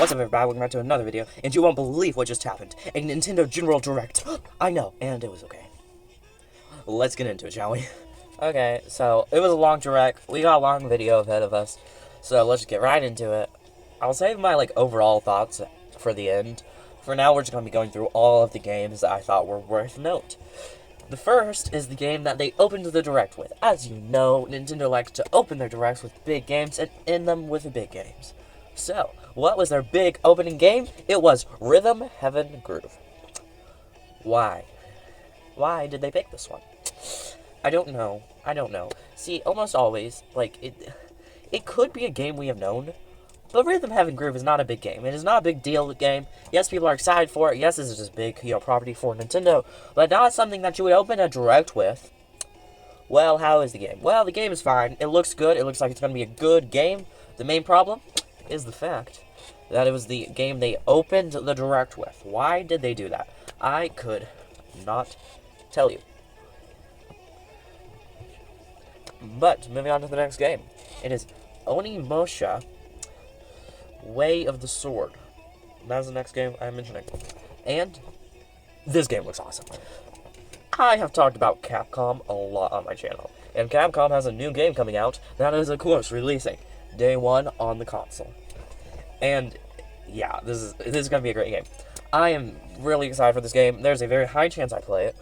What's up, everybody? Welcome back to another video, and you won't believe what just happened. A Nintendo General Direct. I know, and it was okay. Let's get into it, shall we? Okay, so it was a long direct. We got a long video ahead of us, so let's just get right into it. I'll save my overall thoughts for the end. For now, we're just going to be going through all of the games that I thought were worth note. The first is the game that they opened the direct with. As you know, Nintendo likes to open their directs with big games and end them with big games. So, what was their big opening game? It was Rhythm Heaven Groove. Why? Why did they pick this one? I don't know. See, almost always, it could be a game we have known, but Rhythm Heaven Groove is not a big game. It is not a big deal game. Yes, people are excited for it. Yes, this is just big, property for Nintendo, but not something that you would open a direct with. Well, how is the game? Well, the game is fine. It looks good. It looks like it's going to be a good game. The main problem is the fact that it was the game they opened the direct with. Why did they do that? I could not tell you. But, moving on to the next game. It is Onimusha Way of the Sword. That's the next game I'm mentioning. And this game looks awesome. I have talked about Capcom a lot on my channel. And Capcom has a new game coming out that is, of course, releasing day one on the console. And yeah, this is going to be a great game. I am really excited for this game. There's a very high chance I play it.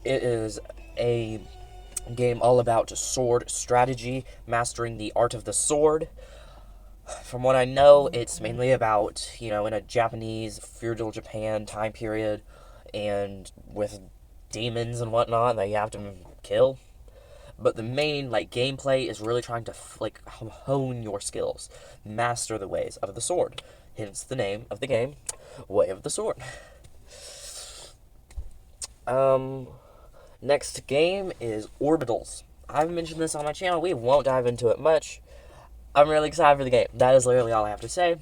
It is a game all about sword strategy, mastering the art of the sword. From what I know, it's mainly about, in a Japanese feudal Japan time period, and with demons and whatnot that you have to kill. But the main, gameplay is really trying to, hone your skills, master the ways of the sword. Hence the name of the game, Way of the Sword. Next game is Orbitals. I've mentioned this on my channel. We won't dive into it much. I'm really excited for the game. That is literally all I have to say.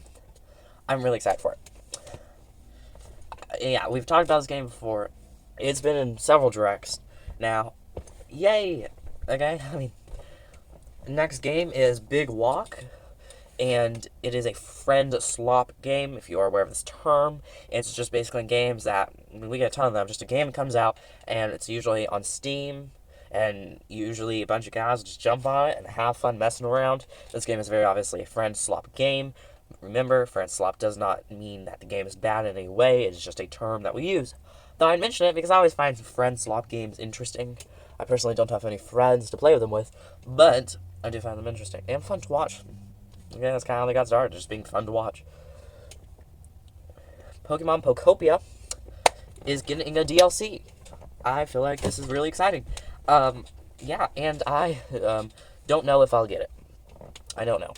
I'm really excited for it. Yeah, we've talked about this game before. It's been in several directs. Now, yay! Okay, next game is Big Walk. And it is a friend slop game, if you are aware of this term. It's just basically games that, we get a ton of them, just a game that comes out, and it's usually on Steam, and usually a bunch of guys just jump on it and have fun messing around. This game is very obviously a friend slop game. Remember, friend slop does not mean that the game is bad in any way, it's just a term that we use. Though I mention it because I always find friend slop games interesting. I personally don't have any friends to play with them with, but I do find them interesting and fun to watch. Yeah, that's kind of how they got started, just being fun to watch. Pokemon Pokopia is getting a DLC. I feel like this is really exciting. Yeah, and I don't know if I'll get it. I don't know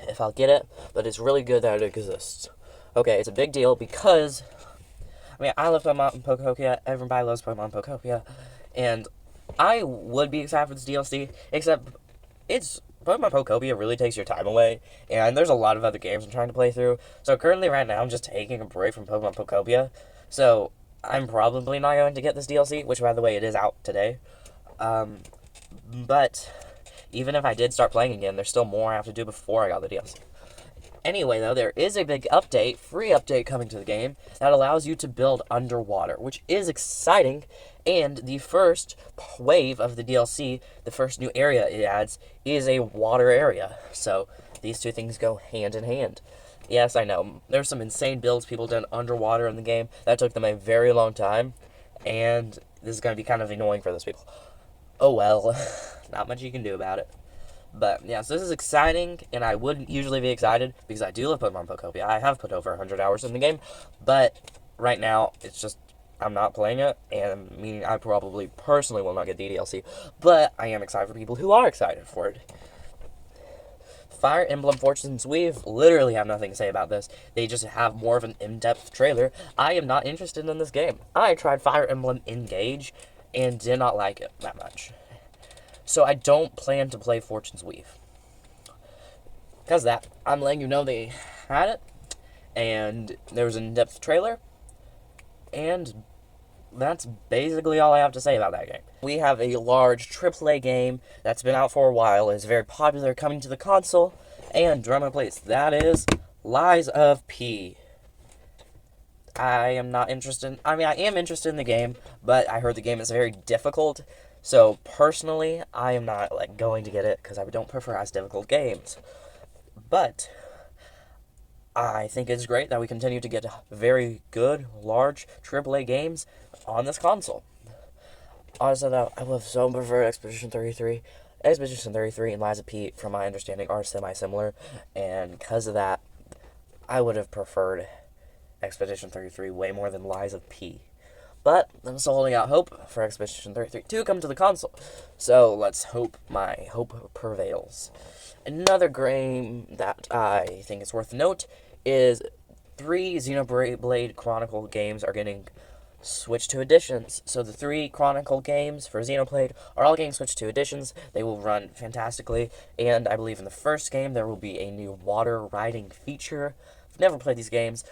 if I'll get it, but it's really good that it exists. Okay, it's a big deal because, I love Pokemon Pokopia. Everybody loves Pokemon Pokopia. And I would be excited for this DLC, except Pokemon Pokopia really takes your time away, and there's a lot of other games I'm trying to play through. So currently, right now, I'm just taking a break from Pokemon Pokopia. So I'm probably not going to get this DLC, which, by the way, it is out today. But even if I did start playing again, there's still more I have to do before I got the DLC. Anyway, though, there is a big update, free update coming to the game that allows you to build underwater, which is exciting. And the first wave of the DLC, the first new area it adds, is a water area. So these two things go hand in hand. Yes, I know, there's some insane builds people done underwater in the game. That took them a very long time, and this is going to be kind of annoying for those people. Oh well, not much you can do about it. But, yeah, so this is exciting, and I wouldn't usually be excited, because I do love Pokemon Pokopia. I have put over 100 hours in the game, but right now, it's just, I'm not playing it, and meaning I probably personally will not get the DLC, but I am excited for people who are excited for it. Fire Emblem Fortune's Weave literally have nothing to say about this. They just have more of an in-depth trailer. I am not interested in this game. I tried Fire Emblem Engage, and did not like it that much. So I don't plan to play Fortune's Weave. Because of that, I'm letting you know they had it, and there was an in-depth trailer, and that's basically all I have to say about that game. We have a large AAA game that's been out for a while, is very popular, coming to the console, and drum and please, that is Lies of P. I am not interested. I mean, I am interested in the game, but I heard the game is very difficult. So personally, I am not like going to get it because I don't prefer as difficult games. But I think it's great that we continue to get very good, large AAA games on this console. Honestly, though, I would so prefer Expedition 33. Expedition 33 and Lies of P, from my understanding, are semi-similar, and because of that, I would have preferred Expedition 33 way more than Lies of P. But I'm still holding out hope for Expedition 33 to come to the console. So let's hope my hope prevails. Another game that I think is worth note is 3 Xenoblade Chronicle games are getting switched to editions. So the 3 Chronicle games for Xenoblade are all getting switched to editions. They will run fantastically, and I believe in the first game there will be a new water riding feature. I've never played these games.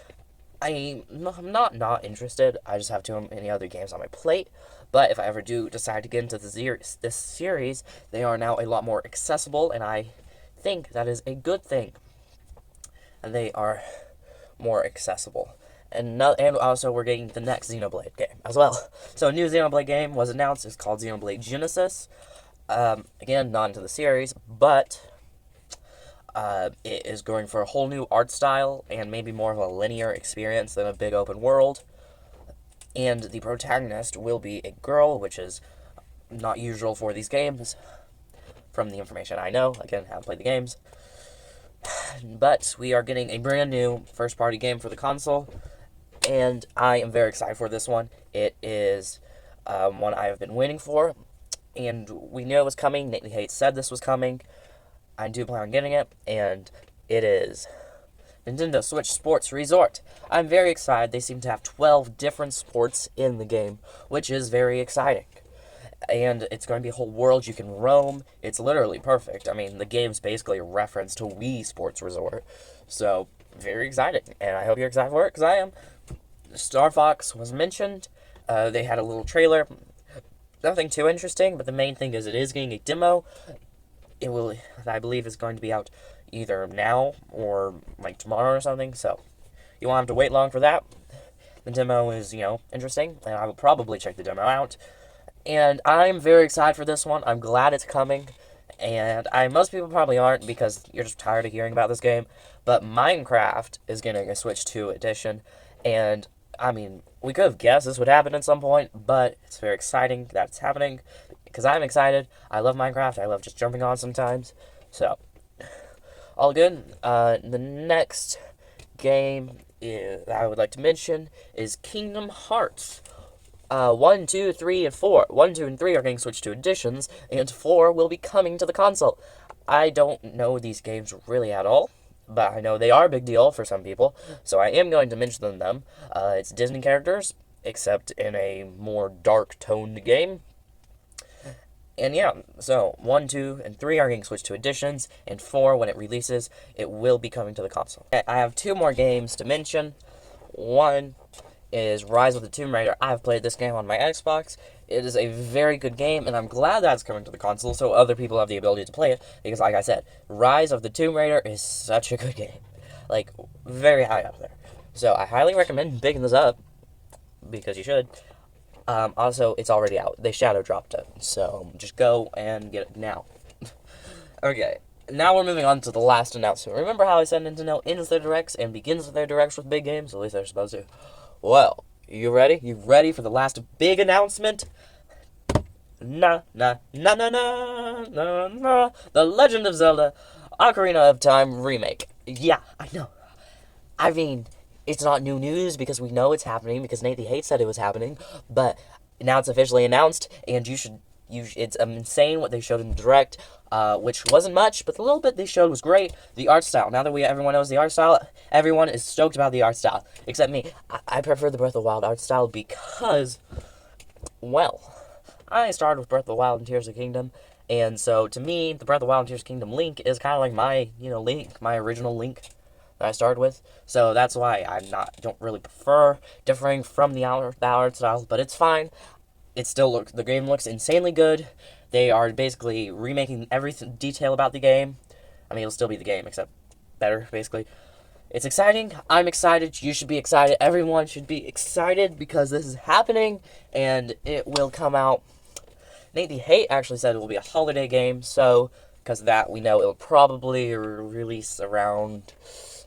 I'm not interested. I just have too many other games on my plate. But if I ever do decide to get into this series, they are now a lot more accessible, and I think that is a good thing. And they are more accessible. And also we're getting the next Xenoblade game as well. So a new Xenoblade game was announced. It's called Xenoblade Genesis. Again, not into the series, but it is going for a whole new art style and maybe more of a linear experience than a big open world. And the protagonist will be a girl, which is not usual for these games, from the information I know. Again, I haven't played the games. But we are getting a brand new first-party game for the console, and I am very excited for this one. It is one I have been waiting for, and we knew it was coming. Nately Hate said this was coming. I do plan on getting it, and it is Nintendo Switch Sports Resort. I'm very excited. They seem to have 12 different sports in the game, which is very exciting. And it's going to be a whole world you can roam. It's literally perfect. I mean, the game's basically a reference to Wii Sports Resort. So, very exciting. And I hope you're excited for it, because I am. Star Fox was mentioned. They had a little trailer. Nothing too interesting, but the main thing is it is getting a demo. It will, I believe, is going to be out either now or like tomorrow or something. So, you won't have to wait long for that. The demo is, interesting, and I will probably check the demo out. And I'm very excited for this one. I'm glad it's coming. And most people probably aren't because you're just tired of hearing about this game. But Minecraft is getting a Switch 2 edition. And, I mean, we could have guessed this would happen at some point. But it's very exciting that it's happening. Because I'm excited. I love Minecraft. I love just jumping on sometimes. So, all good. The next game that I would like to mention is Kingdom Hearts. 1, 2, 3, and 4. 1, 2, and 3 are getting switched to editions, and 4 will be coming to the console. I don't know these games really at all, but I know they are a big deal for some people, so I am going to mention them. It's Disney characters, except in a more dark-toned game. And yeah, so 1, 2, and 3 are getting switched to editions, and 4, when it releases, it will be coming to the console. I have 2 more games to mention. One is Rise of the Tomb Raider. I've played this game on my Xbox. It is a very good game, and I'm glad that it's coming to the console so other people have the ability to play it, because like I said, Rise of the Tomb Raider is such a good game. Like, very high up there. So, I highly recommend picking this up, because you should. Also, it's already out. They shadow dropped it, so just go and get it now. Okay, now we're moving on to the last announcement. Remember how I said Nintendo ends their directs and begins their directs with big games? At least they're supposed to. Well, you ready? You ready for the last big announcement? Na na na na na na na. The Legend of Zelda Ocarina of Time remake. Yeah, I know. I mean, it's not new news because we know it's happening because Nathan Hate said it was happening, but now it's officially announced, and it's insane what they showed in the direct, which wasn't much, but the little bit they showed was great. The art style. Now that everyone knows the art style, everyone is stoked about the art style, except me. I prefer the Breath of the Wild art style because, well, I started with Breath of the Wild and Tears of the Kingdom, and so to me, the Breath of the Wild and Tears of the Kingdom Link is kind of like my, Link, my original Link that I started with. So that's why don't really prefer differing from the art style, but it's fine. The game looks insanely good. They are basically remaking every detail about the game. I mean, it'll still be the game, except better, basically. It's exciting. I'm excited. You should be excited. Everyone should be excited because this is happening and it will come out. Nate the Hate actually said it will be a holiday game, so because of that, we know it will probably release around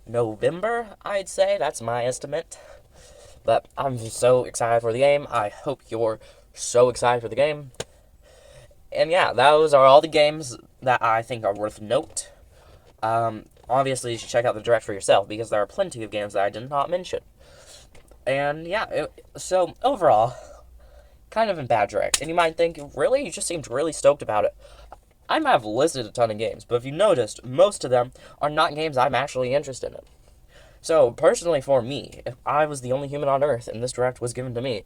November, I'd say. That's my estimate. But I'm just so excited for the game. I hope you're so excited for the game. And yeah, those are all the games that I think are worth note. Obviously, you should check out the direct for yourself because there are plenty of games that I did not mention. And yeah, so overall, kind of a bad direct. And you might think, really? You just seemed really stoked about it. I might have listed a ton of games, but if you noticed, most of them are not games I'm actually interested in. So, personally for me, if I was the only human on Earth and this direct was given to me,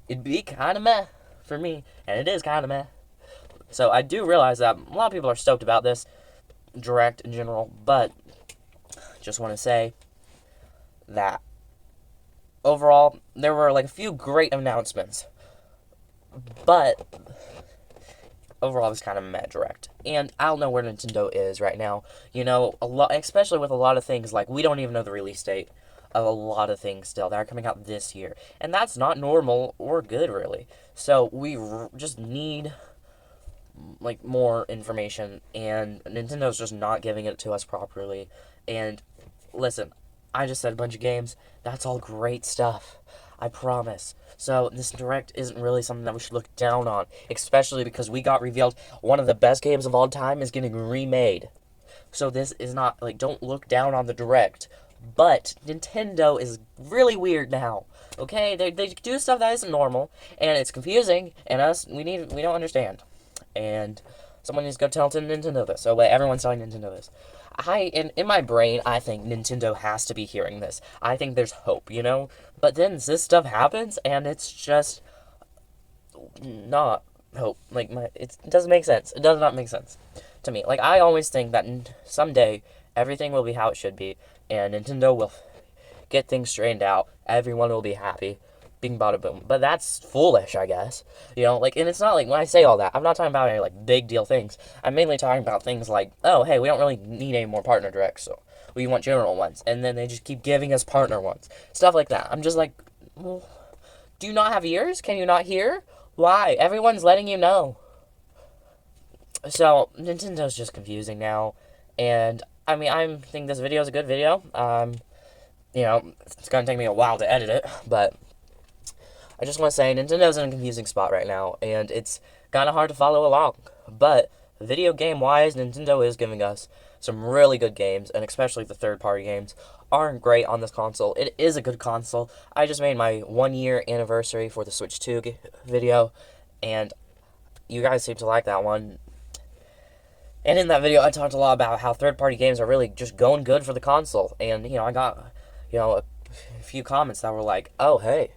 it'd be kind of meh for me, and it is kind of meh. So, I do realize that a lot of people are stoked about this direct in general, but just want to say that overall, there were like a few great announcements, but overall, it was kind of a meh direct. And I don't know where Nintendo is right now. You know, a lot, especially with a lot of things, like we don't even know the release date of a lot of things still that are coming out this year. And that's not normal or good, really. So we just need like more information, and Nintendo's just not giving it to us properly. And listen, I just said a bunch of games. That's all great stuff. I promise. So this direct isn't really something that we should look down on, especially because we got revealed one of the best games of all time is getting remade. So this is not like, don't look down on the direct, but Nintendo is really weird now. Okay, they do stuff that isn't normal, and it's confusing, and we don't understand. And someone needs to go tell Nintendo this. So wait, everyone's telling Nintendo this. In my brain, I think Nintendo has to be hearing this. I think there's hope, you know? But then this stuff happens, and it's just not hope. Like, it doesn't make sense. It does not make sense to me. Like, I always think that someday everything will be how it should be, and Nintendo will get things straightened out. Everyone will be happy. Bing, bada, boom. But that's foolish, I guess. You know, like, and it's not like, when I say all that, I'm not talking about any, like, big deal things. I'm mainly talking about things like, oh, hey, we don't really need any more partner directs, so we want general ones. And then they just keep giving us partner ones. Stuff like that. I'm just like, well, do you not have ears? Can you not hear? Why? Everyone's letting you know. So, Nintendo's just confusing now. And, I mean, I think this video is a good video. You know, it's going to take me a while to edit it, but I just want to say Nintendo's in a confusing spot right now, and it's kind of hard to follow along. But video game-wise, Nintendo is giving us some really good games, and especially the third-party games aren't great on this console. It is a good console. I just made my 1-year anniversary for the Switch 2 video, and you guys seem to like that one. And in that video, I talked a lot about how third-party games are really just going good for the console. And, you know, I got, you know, a few comments that were like, oh, hey,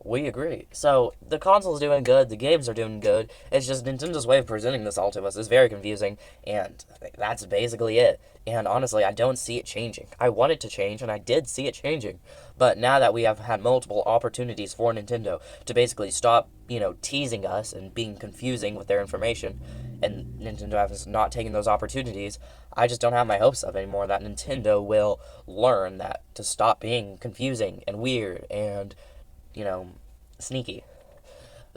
we agree. So, the console's doing good, the games are doing good. It's just Nintendo's way of presenting this all to us is very confusing, and that's basically it. And honestly, I don't see it changing. I want it to change, and I did see it changing. But now that we have had multiple opportunities for Nintendo to basically stop, you know, teasing us and being confusing with their information, and Nintendo has not taken those opportunities, I just don't have my hopes up anymore that Nintendo will learn that to stop being confusing and weird and, you know, sneaky.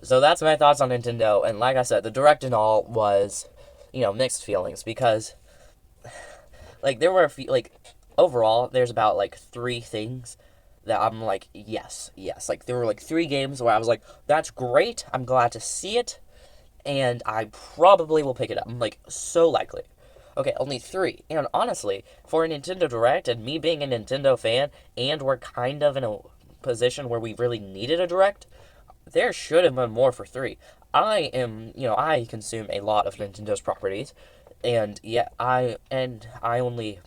So that's my thoughts on Nintendo, and like I said, the direct and all was, you know, mixed feelings, because, like, there were a few, like, overall, there's about, like, 3 things that I'm like, yes. Like, there were, like, 3 games where I was like, that's great, I'm glad to see it, and I probably will pick it up. I'm like, so likely. Okay, only 3. And honestly, for a Nintendo Direct, and me being a Nintendo fan, and we're kind of in a position where we really needed a Direct, there should have been more for 3. I consume a lot of Nintendo's properties, and yeah, I only,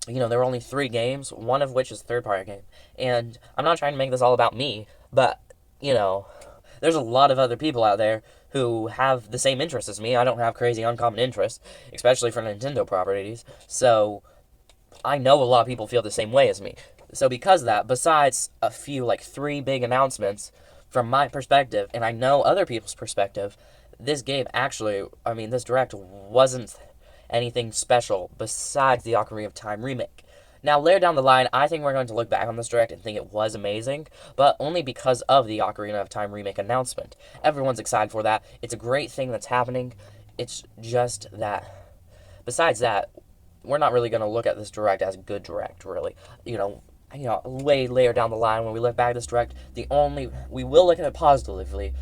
you know, there were only 3 games, one of which is a third-party game, and I'm not trying to make this all about me, but, you know, there's a lot of other people out there who have the same interests as me. I don't have crazy uncommon interests, especially for Nintendo properties, so I know a lot of people feel the same way as me. So because of that, besides a few, like, 3 big announcements, from my perspective, and I know other people's perspective, this game actually, this Direct wasn't anything special besides the Ocarina of Time remake. Now, later down the line, I think we're going to look back on this direct and think it was amazing, but only because of the Ocarina of Time remake announcement. Everyone's excited for that. It's a great thing that's happening. It's just that, besides that, we're not really going to look at this direct as a good direct, really. Way later down the line when we look back at this direct, we will look at it positively,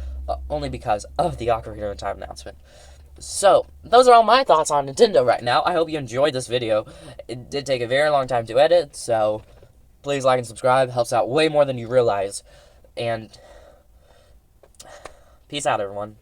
only because of the Ocarina of Time announcement. So, those are all my thoughts on Nintendo right now. I hope you enjoyed this video. It did take a very long time to edit, so please like and subscribe. It helps out way more than you realize. And peace out, everyone.